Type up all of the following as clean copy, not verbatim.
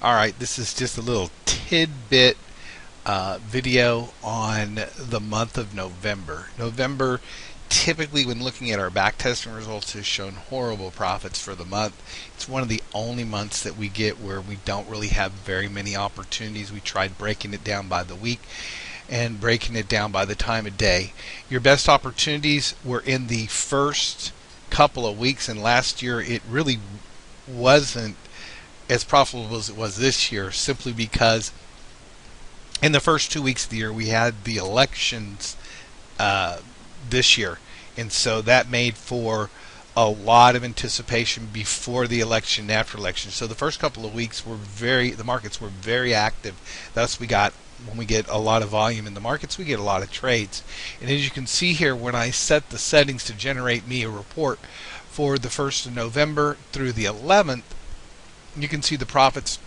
Alright, this is just a little tidbit video on the month of November. November, typically when looking at our back testing results, has shown horrible profits for the month. It's one of the only months that we get where we don't really have very many opportunities. We tried breaking it down by the week and breaking it down by the time of day. Your best opportunities were in the first couple of weeks, and last year it really wasn't as profitable as it was this year, simply because in the first 2 weeks of the year we had the elections this year, and so that made for a lot of anticipation before the election and after election. So the first couple of weeks the markets were very active. Thus when we get a lot of volume in the markets, we get a lot of trades. And as you can see here, when I set the settings to generate me a report for the 1st of November through the 11th, you can see the profits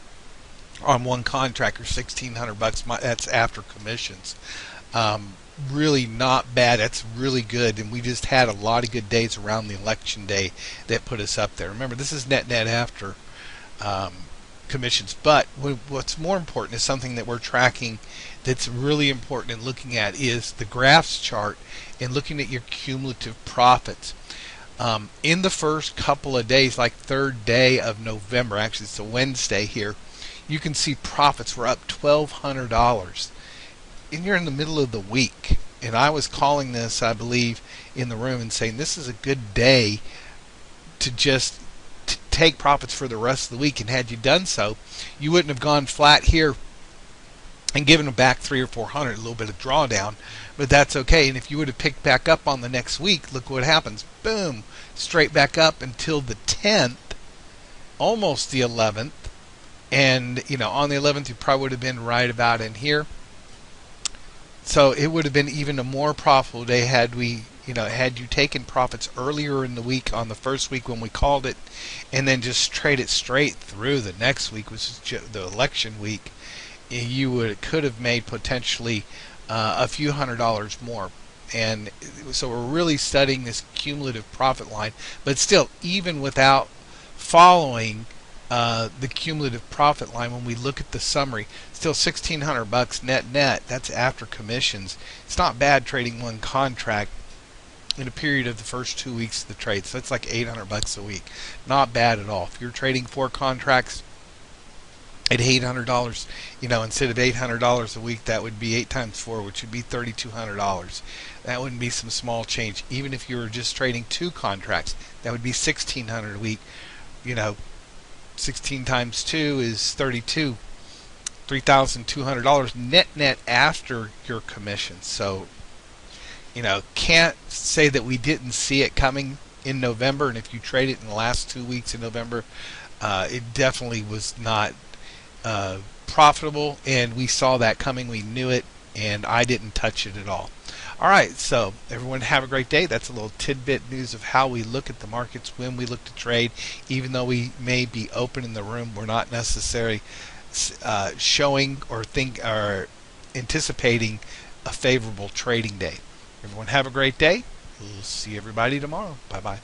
on one contract are $1,600. That's after commissions. Really not bad. That's really good. And we just had a lot of good days around the election day that put us up there. Remember, this is net after commissions. But what's more important is something that we're tracking that's really important in looking at is the graphs chart and looking at your cumulative profits. In the first couple of days, like third day of November, actually it's a Wednesday here, you can see profits were up $1,200. And you're in the middle of the week. And I was calling this, I believe, in the room and saying this is a good day to just take profits for the rest of the week. And had you done so, you wouldn't have gone flat here and given them back 300 or 400, a little bit of drawdown, but that's okay. And if you would have picked back up on the next week, look what happens. Boom, straight back up until the 10th, almost the 11th. And on the 11th you probably would have been right about in here. So it would have been even a more profitable day had you taken profits earlier in the week on the first week when we called it, and then just trade it straight through the next week, which is the election week. You could have made potentially a few $100s more. And so we're really studying this cumulative profit line, but still, even without following the cumulative profit line, when we look at the summary, still $1,600 net. That's after commissions. It's not bad trading one contract in a period of the first 2 weeks of the trade. So that's like $800 a week. Not bad at all. If you're trading 4 contracts at $800, instead of $800 a week, that would be 8 times 4, which would be $3,200. That wouldn't be some small change. Even if you were just trading 2 contracts, that would be $1,600 a week. 16 times 2 is 32, $3,200 net after your commissions. So, can't say that we didn't see it coming in November. And if you trade it in the last 2 weeks in November, it definitely was not profitable, and we saw that coming. We knew it, and I didn't touch it at all. Alright, so everyone have a great day. That's a little tidbit news of how we look at the markets when we look to trade. Even though we may be open in the room, we're not necessarily showing or anticipating a favorable trading day. Everyone have a great day. We'll see everybody tomorrow. Bye-bye.